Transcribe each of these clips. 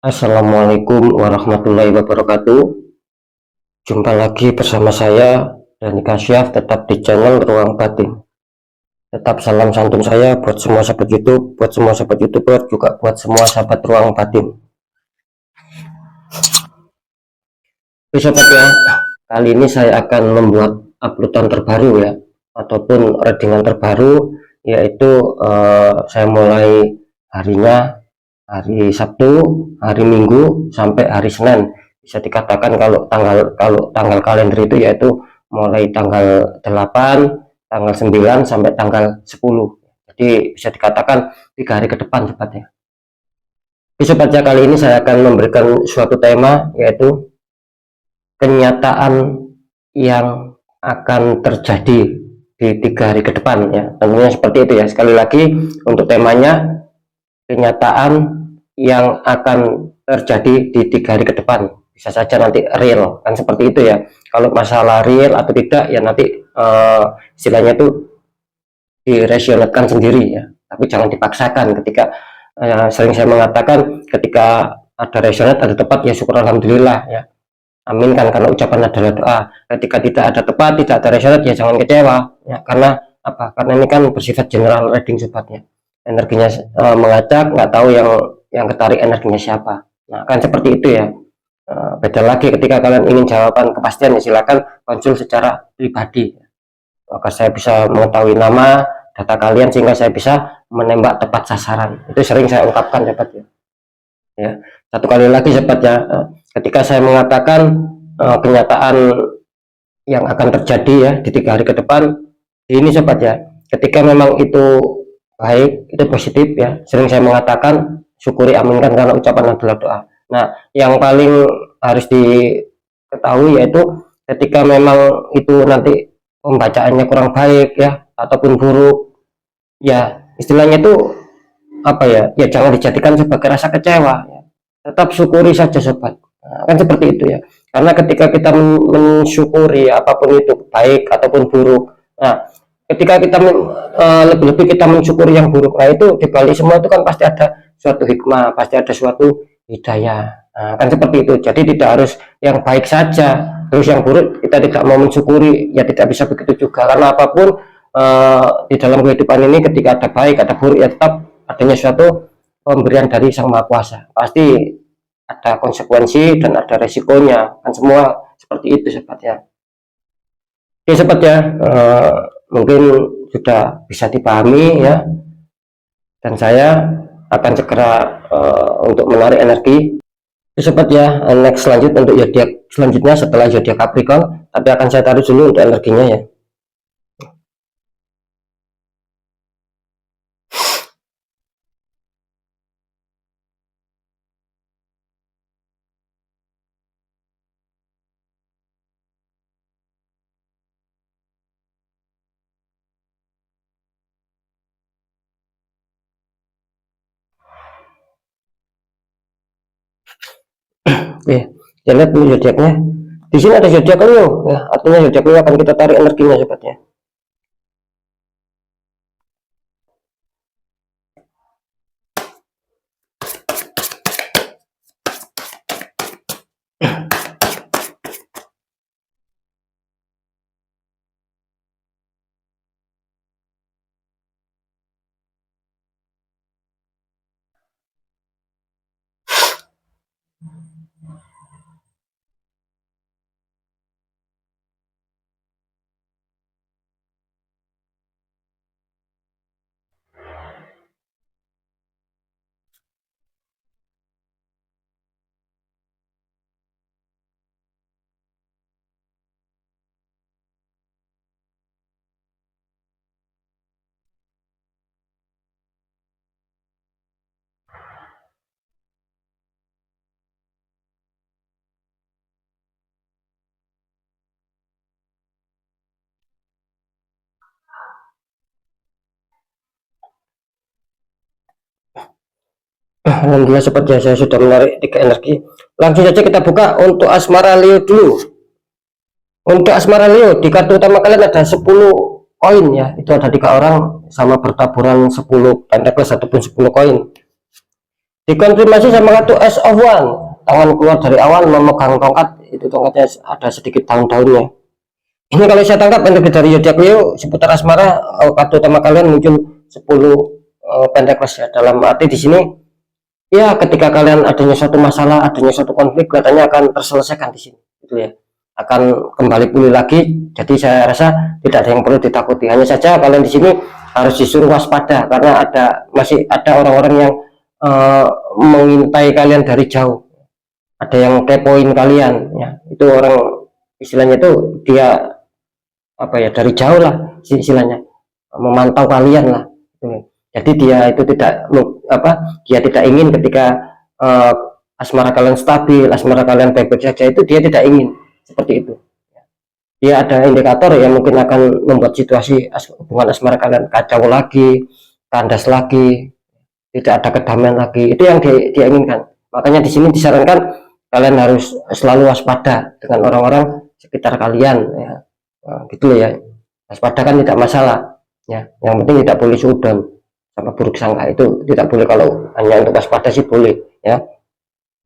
Assalamualaikum warahmatullahi wabarakatuh. Jumpa lagi bersama saya Dani Kasyaf, tetap di channel Ruang Batin. Tetap salam santun saya buat semua sahabat YouTube, buat semua sahabat YouTuber, juga buat semua sahabat Ruang Batin. Oke sobat ya, kali ini saya akan membuat uploadan terbaru ya, ataupun readingan terbaru, yaitu saya mulai harinya hari Sabtu, hari Minggu sampai hari Senin. Bisa dikatakan kalau tanggal kalender itu yaitu mulai tanggal 8, tanggal 9 sampai tanggal 10. Jadi bisa dikatakan 3 hari ke depan sobat ya. Oke sobat ya, kali ini saya akan memberikan suatu tema, yaitu kenyataan yang akan terjadi di 3 hari ke depan ya. Tentunya seperti itu ya. Sekali lagi untuk temanya, kenyataan yang akan terjadi di 3 hari ke depan. Bisa saja nanti real, kan seperti itu ya. Kalau masalah real atau tidak ya nanti istilahnya itu diresionetkan sendiri ya, tapi jangan dipaksakan. Ketika sering saya mengatakan, ketika ada resionet ada tepat ya syukur alhamdulillah ya, amin kan, karena ucapan adalah doa. Ketika tidak ada tepat, tidak ada resionet ya jangan kecewa ya, karena apa? Karena ini kan bersifat general reading sobatnya, energinya mengajak, nggak tahu yang ketarik energinya siapa. Nah kan seperti itu ya. Beda lagi ketika kalian ingin jawaban kepastian ya silakan konsul secara pribadi, maka saya bisa mengetahui nama data kalian sehingga saya bisa menembak tepat sasaran. Itu sering saya ungkapkan sobat ya. Ya, satu kali lagi sobat ya, ketika saya mengatakan kenyataan yang akan terjadi ya di 3 hari ke depan ini sobat ya, ketika memang itu baik, itu positif ya, sering saya mengatakan syukuri, aminkan, karena ucapan adalah doa. Nah yang paling harus diketahui yaitu ketika memang itu nanti pembacaannya kurang baik ya, ataupun buruk ya, istilahnya itu apa ya, ya jangan dijadikan sebagai rasa kecewa ya. Tetap syukuri saja sobat. Nah, kan seperti itu ya, karena ketika kita mensyukuri apapun itu baik ataupun buruk, nah ketika kita lebih-lebih kita mensyukuri yang buruk, nah itu dibalik semua itu kan pasti ada suatu hikmah, pasti ada suatu hidayah. Nah, kan seperti itu. Jadi tidak harus yang baik saja terus yang buruk kita tidak mau mensyukuri, ya tidak bisa begitu juga, karena apapun di dalam kehidupan ini ketika ada baik ada buruk ya tetap adanya suatu pemberian dari Sang Maha Kuasa. Pasti ada konsekuensi dan ada resikonya, kan semua seperti itu sobat ya. Oke sobat ya, mungkin sudah bisa dipahami ya, dan saya akan segera untuk menarik energi. Oke sobat ya, next selanjut untuk zodiak selanjutnya setelah zodiak Capricorn, tapi akan saya taruh dulu untuk energinya ya. Oke, kita lihat dulu zodiaknya. Di sini ada zodiak Leo, ya, artinya zodiak Leo akan kita tarik energinya sobatnya. Alhamdulillah sobat ya, saya sudah menarik 3 energi. Langsung saja kita buka untuk asmara Leo dulu. Untuk asmara Leo, di kartu utama kalian ada 10 koin ya, itu ada 3 orang sama bertaburan 10 pentacles ataupun 10 koin. Dikonfirmasi sama kartu S of One, tangan keluar dari awan memegang tongkat, itu tongkatnya ada sedikit daun-daunnya. Ini kalau saya tangkap energi dari zodiak Leo seputar asmara, kartu utama kalian muncul 10 Pentacles ya. Dalam arti di sini ya ketika kalian adanya suatu masalah, adanya suatu konflik, kelihatannya akan terselesaikan di sini, gitu ya. Akan kembali pulih lagi. Jadi saya rasa tidak ada yang perlu ditakuti. Hanya saja kalian di sini harus disuruh waspada karena masih ada orang-orang yang mengintai kalian dari jauh, ada yang kepoin kalian ya. Itu orang istilahnya itu dia apa ya, dari jauh lah istilahnya, memantau kalian lah. Jadi dia itu dia tidak ingin ketika asmara kalian stabil, asmara kalian baik-baik saja, itu dia tidak ingin seperti itu. Dia ada indikator yang mungkin akan membuat situasi hubungan asmara kalian kacau lagi, kandas lagi, tidak ada kedamaian lagi. Itu yang dia inginkan. Makanya di sini disarankan kalian harus selalu waspada dengan orang-orang sekitar kalian ya. Nah, gitu ya. Waspada kan tidak masalah ya. Yang penting tidak boleh suudon sama buruk sangka, itu tidak boleh. Kalau hanya untuk waspada sih boleh ya.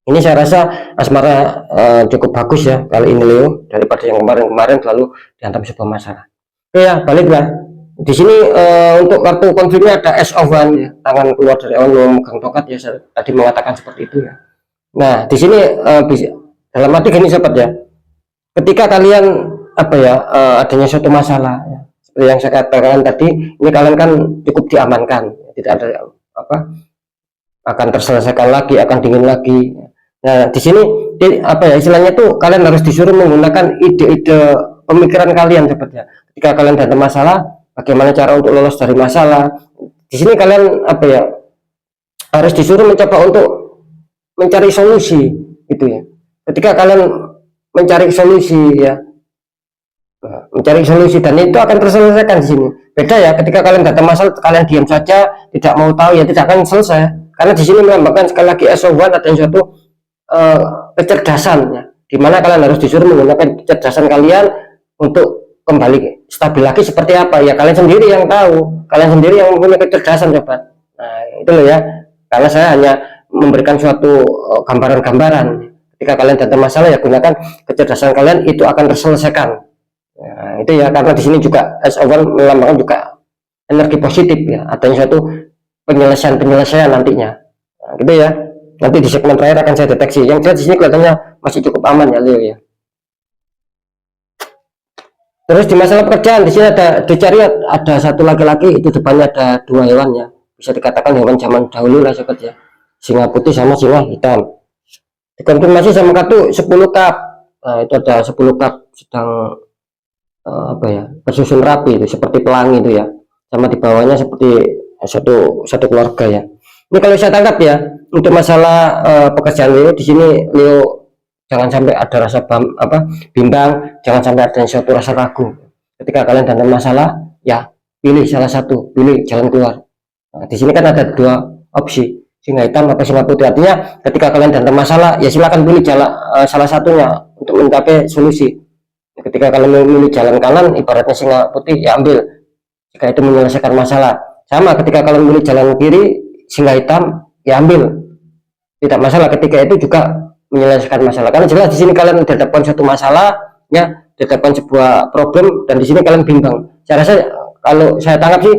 Ini saya rasa asmara cukup bagus ya kali ini Leo, daripada yang kemarin-kemarin selalu dihantam sebuah masalah. Oke ya, baliklah. Di sini untuk kartu konfliknya ada S of One ya, tangan keluar dari awan memegang tongkat ya, saya tadi mengatakan seperti itu ya. Nah di sini dalam arti gini sahabat ya, ketika kalian adanya suatu masalah ya, seperti yang saya katakan tadi, ini kalian kan cukup diamankan, tidak ada akan terselesaikan lagi, akan dingin lagi. Nah di sini istilahnya tuh kalian harus disuruh menggunakan ide-ide pemikiran kalian sahabat ya. Ketika kalian ada masalah, bagaimana cara untuk lolos dari masalah. Di sini kalian harus disuruh mencoba untuk mencari solusi gitu ya. Ketika kalian mencari solusi ya, mencari solusi, dan itu akan terselesaikan di sini. Beda ya ketika kalian datang masalah, kalian diam saja, tidak mau tahu, ya tidak akan selesai. Karena di sini melambangkan sekali lagi S1 ada suatu kecerdasan ya, dimana kalian harus disuruh menggunakan kecerdasan kalian untuk kembali stabil lagi. Seperti apa ya, kalian sendiri yang tahu, kalian sendiri yang mempunyai kecerdasan sobat. Nah itu loh ya, karena saya hanya memberikan suatu gambaran-gambaran. Ketika kalian ada masalah ya gunakan kecerdasan kalian, itu akan terselesaikan. Nah, itu ya, karena di sini juga S1 melambangkan juga energi positif ya, adanya suatu penyelesaian nantinya. Nah, gitu ya. Nanti di segmen terakhir akan saya deteksi. Yang jelas di sini kelihatannya masih cukup aman ya Leo ya. Terus di masalah pekerjaan, di sini ada satu laki-laki, itu depannya ada 2 hewan ya. Bisa dikatakan hewan zaman dahulu lah sobat ya. Singa putih sama singa hitam. Dikonfirmasi sama kartu 10 cup. Nah, itu ada 10 cup sedang tersusun rapi, itu seperti pelangi itu ya. Sama di bawahnya seperti satu keluarga ya. Ini kalau saya tangkap ya, untuk masalah pekerjaan Leo di sini, Leo jangan sampai ada rasa bimbang, jangan sampai ada suatu rasa ragu. Ketika kalian dalam masalah, ya pilih salah satu, pilih jalan keluar. Nah, di sini kan ada 2 opsi, singa hitam atau singa putih. Artinya ketika kalian dalam masalah, ya silakan pilih salah satunya untuk mencapai solusi. Ketika kalian memilih jalan kanan, ibaratnya singa putih, ya ambil jika itu menyelesaikan masalah. Sama ketika kalian memilih jalan kiri, singa hitam, ya ambil, tidak masalah. Ketika itu juga menyelesaikan masalah, karena jelas di sini kalian dihadapkan suatu masalah ya, dihadapkan sebuah problem, dan di sini kalian bimbang. Saya rasa kalau saya tangkap sih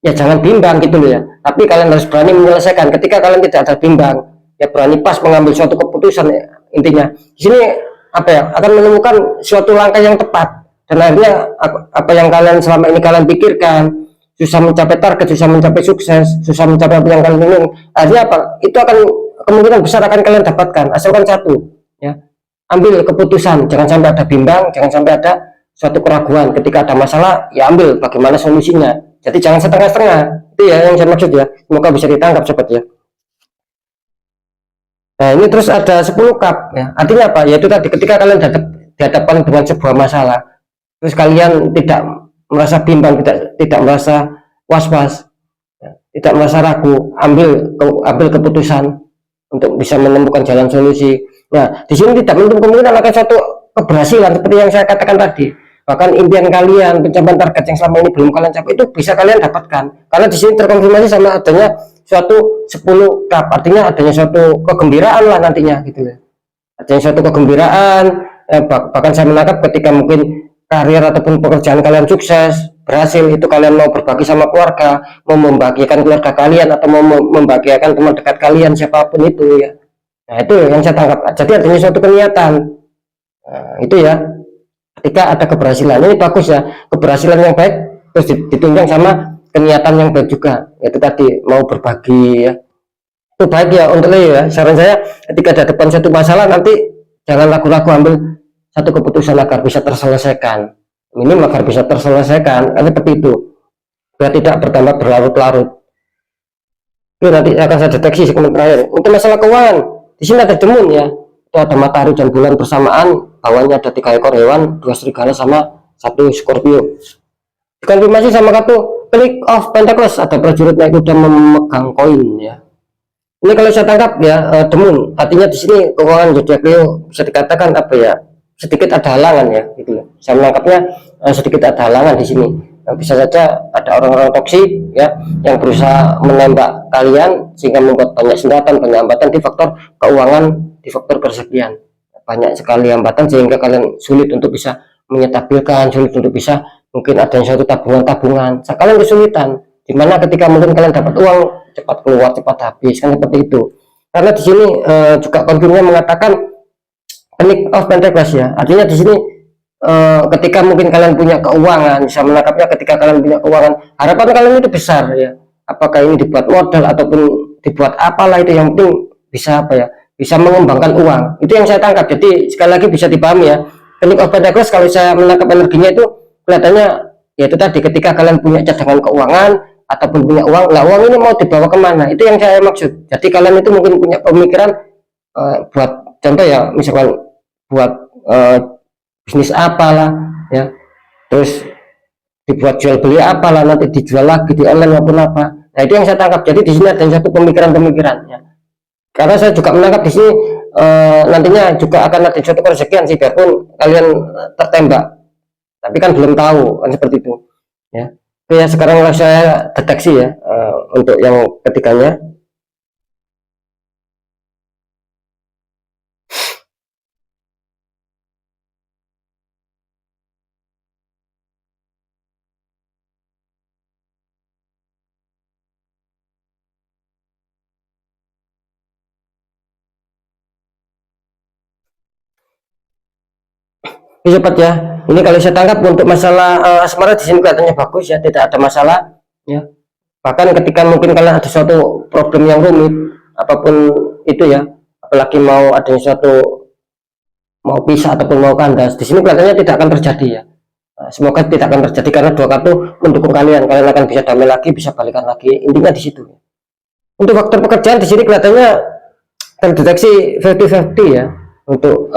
ya jangan bimbang gitu loh ya, tapi kalian harus berani menyelesaikan. Ketika kalian tidak ada bimbang ya, berani pas mengambil suatu keputusan ya, intinya di sini akan menemukan suatu langkah yang tepat, dan akhirnya apa yang kalian selama ini kalian pikirkan, susah mencapai target, susah mencapai sukses, susah mencapai apa yang kalian ingin, akhirnya itu akan kemungkinan besar akan kalian dapatkan, asalkan satu ya, ambil keputusan. Jangan sampai ada bimbang, jangan sampai ada suatu keraguan. Ketika ada masalah ya ambil bagaimana solusinya, jadi jangan setengah-setengah. Itu ya yang saya maksud ya, semoga bisa ditangkap sobat ya. Nah ini terus ada 10 cup ya, artinya apa? Yaitu tadi, ketika kalian dihadapkan dengan sebuah masalah, terus kalian tidak merasa bimbang, tidak merasa was-was ya, tidak merasa ragu, ambil keputusan untuk bisa menemukan jalan solusi. Nah di sini tidak menutup kemungkinan akan suatu keberhasilan seperti yang saya katakan tadi. Bahkan impian kalian, pencapaian target yang selama ini belum kalian capai, itu bisa kalian dapatkan, karena di sini terkonfirmasi sama adanya suatu 10 cup, artinya adanya suatu kegembiraan lah nantinya gitu ya, adanya suatu kegembiraan. Bahkan saya menangkap ketika mungkin karir ataupun pekerjaan kalian sukses berhasil, itu kalian mau berbagi sama keluarga, mau membahagiakan keluarga kalian atau mau membahagiakan teman dekat kalian siapapun itu ya. Nah itu yang saya tangkap, jadi adanya suatu keniatan. Nah, itu ya, ketika ada keberhasilan ini bagus ya, keberhasilan yang baik terus ditunjang sama keniatan yang baik juga, itu tadi mau berbagi ya, itu baik ya. Untuk ya saran saya, ketika ada depan satu masalah nanti jangan ragu-ragu, ambil satu keputusan agar bisa terselesaikan, minim agar bisa terselesaikan, kan seperti itu, biar tidak bertambah berlarut-larut. Itu nanti akan saya deteksi segmen terakhir. Untuk masalah keuangan, di sini ada demun ya, itu ada matahari dan bulan bersamaan, bawahnya ada 3 ekor hewan, 2 serigala sama 1 Scorpio. Dikonfirmasi sama kartu Click of Pentacles, ada prajurit naik kuda memegang koin ya. Ini kalau saya tangkap ya, demun, artinya di sini keuangan zodiak Leo bisa dikatakan apa ya, sedikit ada halangan ya gitu ya. Saya menangkapnya sedikit ada halangan di sini. Bisa saja ada orang-orang toksik ya yang berusaha menembak kalian sehingga membuat banyak sengketa, banyak hambatan di faktor keuangan, di faktor kerezekian. Banyak sekali hambatan sehingga kalian sulit untuk bisa menyetabilkan, sulit untuk bisa mungkin ada yang suatu tabungan-tabungan. Kalian kesulitan, dimana ketika mungkin kalian dapat uang cepat keluar, cepat habis, kan seperti itu. Karena di sini juga konfirmnya mengatakan Click of Pentacles ya, artinya di sini ketika mungkin kalian punya keuangan, bisa menangkapnya ketika kalian punya keuangan, harapan kalian itu besar ya, apakah ini dibuat modal ataupun dibuat apalah, itu yang penting bisa apa ya, bisa mengembangkan uang. Itu yang saya tangkap. Jadi sekali lagi bisa dipahami ya, Click of Pentacles kalau saya menangkap energinya itu kelihatannya ya itu tadi, ketika kalian punya cadangan keuangan ataupun punya uang, lah uang ini mau dibawa kemana, itu yang saya maksud. Jadi kalian itu mungkin punya pemikiran buat contoh ya, misalkan buat bisnis apalah ya, terus dibuat jual beli apalah, nanti dijual lagi di online maupun apa. Nah itu yang saya tangkap. Jadi di sini ada satu pemikiran-pemikiran ya. Karena saya juga menangkap di sini nantinya juga akan ada suatu kerezekian sih, biarpun kalian tertembak, tapi kan belum tahu, kan seperti itu ya. Oke ya, sekarang saya deteksi ya untuk yang ketiganya. Cepat ya. Ini kalau saya tangkap untuk masalah asmara di sini kelihatannya bagus ya, tidak ada masalah ya. Bahkan ketika mungkin kalian ada suatu problem yang rumit apapun itu ya, apalagi mau ada suatu mau pisah ataupun mau kandas, di sini kelihatannya tidak akan terjadi ya. Semoga tidak akan terjadi karena dua kartu mendukung kalian akan bisa damai lagi, bisa balikan lagi, intinya di situ. Untuk faktor pekerjaan di sini kelihatannya terdeteksi 50-50 ya, untuk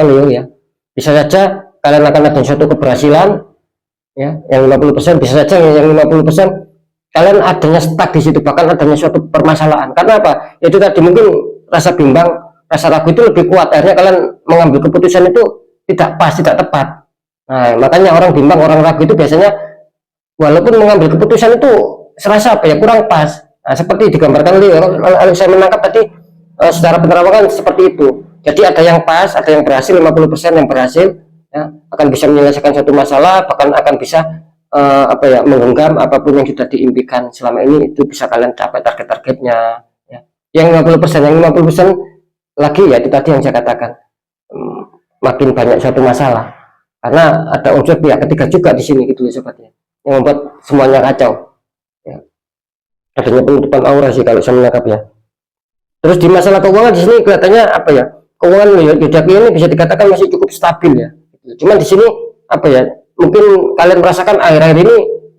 Leo ya. Bisa saja kalian akan ada suatu keberhasilan ya, yang 50%, bisa saja yang 50% kalian adanya stuck di situ, bahkan adanya suatu permasalahan. Karena apa? Itu tadi mungkin rasa bimbang, rasa ragu itu lebih kuat, akhirnya kalian mengambil keputusan itu tidak pas, tidak tepat. Nah, makanya orang bimbang, orang ragu itu biasanya walaupun mengambil keputusan itu serasa apa ya, kurang pas. Nah, seperti digambarkan Leo, kalau saya menangkap tadi secara penerawangan seperti itu. Jadi ada yang pas, ada yang berhasil, 50% yang berhasil ya, akan bisa menyelesaikan satu masalah, bahkan akan bisa apa ya, menggenggam apapun yang sudah diimpikan selama ini, itu bisa kalian capai target-targetnya ya. Yang 50%, yang 50% lagi ya itu tadi yang saya katakan, makin banyak suatu masalah karena ada unsur pihak ketiga juga di sini gitu ya sobatnya, yang membuat semuanya kacau ya. Adanya penutupan aura sih kalau saya menangkap ya. Terus di masalah keuangan di sini kelihatannya apa ya, keuangan zodiak ini bisa dikatakan masih cukup stabil ya. Cuman di sini apa ya, mungkin kalian merasakan akhir-akhir ini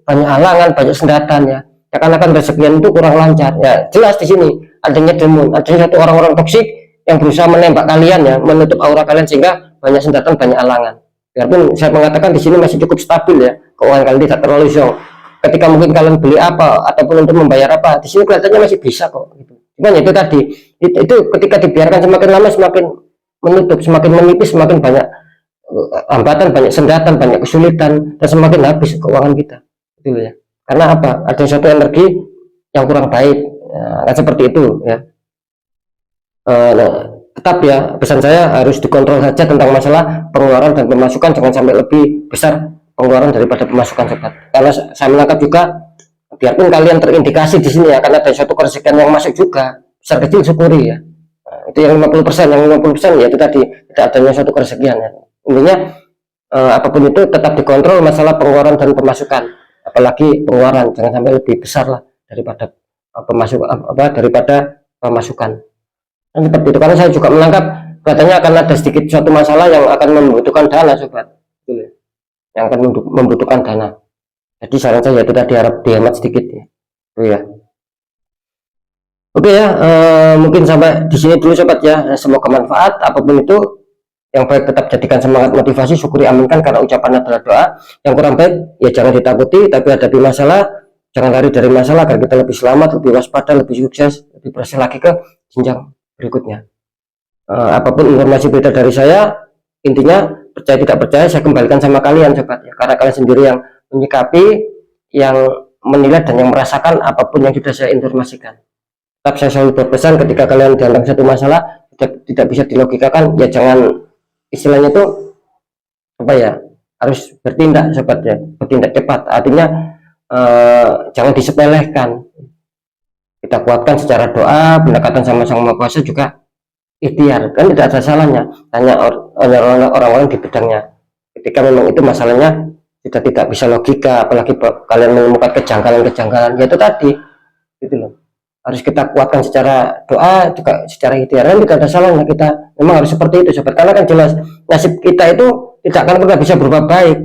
banyak halangan, banyak sendatan ya. Karena rezekian itu kurang lancar ya. Jelas di sini adanya demon, adanya satu orang-orang toksik yang berusaha menembak kalian ya, menutup aura kalian sehingga banyak sendatan, banyak halangan. Biarpun saya mengatakan di sini masih cukup stabil ya, keuangan kalian tidak terlalu zong. Ketika mungkin kalian beli apa ataupun untuk membayar apa, di sini kelihatannya masih bisa kok gitu. Cuman itu tadi, itu ketika dibiarkan semakin lama semakin menutup, semakin menipis, semakin banyak hambatan, banyak sendatan, banyak kesulitan, dan semakin habis keuangan kita gitu ya. Karena apa, ada suatu energi yang kurang baik. Kan seperti itu ya. Nah, tetap ya, pesan saya harus dikontrol saja tentang masalah pengeluaran dan pemasukan, jangan sampai lebih besar pengeluaran daripada pemasukan sobat. Karena saya menangkap juga, biarpun kalian terindikasi di sini ya, karena ada suatu keresahan yang masuk juga, besar kecil syukuri ya. Nah, itu yang 50%, yang 50% ya itu tadi tidak adanya suatu keresahan ya. Intinya apapun itu tetap dikontrol masalah pengeluaran dan pemasukan, apalagi pengeluaran jangan sampai lebih besar lah daripada pemasukan, daripada pemasukan. Dan seperti itu, karena saya juga menangkap katanya akan ada sedikit suatu masalah yang akan membutuhkan dana sobat, yang akan membutuhkan dana. Jadi saran saya itu tadi harap dihemat sedikit ya. Itu ya. Oke ya, mungkin sampai di sini dulu sobat ya. Semoga manfaat. Apapun itu yang baik tetap jadikan semangat, motivasi, syukuri, aminkan, karena ucapan adalah doa. Yang kurang baik ya jangan ditakuti, tapi hadapi masalah, jangan lari dari masalah, agar kita lebih selamat, lebih waspada, lebih sukses, lebih berhasil lagi ke jenjang berikutnya. Apapun informasi berita dari saya, intinya percaya tidak percaya saya kembalikan sama kalian sobat ya, karena kalian sendiri yang menyikapi, yang menilai dan yang merasakan apapun yang sudah saya informasikan. Tetap saya selalu berpesan, ketika kalian dalam satu masalah tidak bisa dilogikakan ya jangan, istilahnya tuh apa ya, harus bertindak sobat ya, bertindak cepat. Artinya jangan disepelekan, kita kuatkan secara doa, pendekatan sama Sang Maha Kuasa, juga ikhtiar, kan tidak ada salahnya tanya orang-orang di bidangnya ketika memang itu masalahnya sudah tidak bisa logika, apalagi kalian menemukan kejanggalan-kejanggalan, yaitu tadi gitu loh, harus kita kuatkan secara doa, juga secara ikhtiar, kan tidak ada salahnya kita memang harus seperti itu sobat, karena kan jelas nasib kita itu tidak akan pernah bisa berubah baik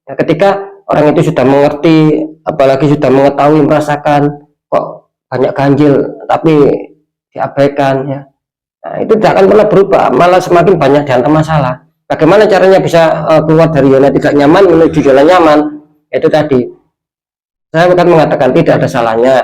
ya, ketika orang itu sudah mengerti, apalagi sudah mengetahui, merasakan kok banyak ganjil tapi diabaikan ya. Nah, itu tidak akan pernah berubah, malah semakin banyak dihantam masalah. Bagaimana caranya bisa keluar dari zona tidak nyaman menuju zona nyaman? Itu tadi saya akan mengatakan tidak ada salahnya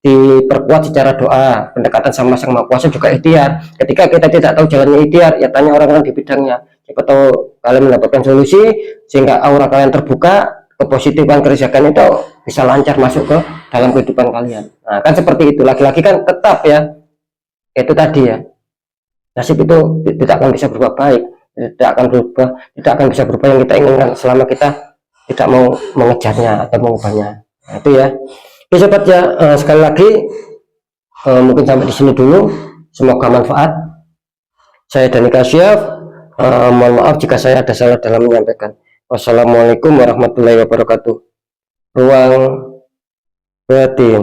diperkuat secara doa, pendekatan sama Sang Maha Kuasa, juga ikhtiar. Ketika kita tidak tahu jalannya ikhtiar, ya tanya orang-orang di bidangnya, siapa tahu kalian mendapatkan solusi sehingga aura kalian terbuka, kepositifan, keresahan itu bisa lancar masuk ke dalam kehidupan kalian. Nah, kan seperti itu, laki-laki kan tetap ya, itu tadi ya, nasib itu tidak akan bisa berubah baik, tidak akan bisa berubah yang kita inginkan selama kita tidak mau mengejarnya atau mengubahnya. Nah, itu ya. Oke sobat ya, sekali lagi mungkin sampai di sini dulu, semoga manfaat. Saya Dani Kasyaf, mohon maaf jika saya ada salah dalam menyampaikan. Wassalamualaikum warahmatullahi wabarakatuh. Ruang batin.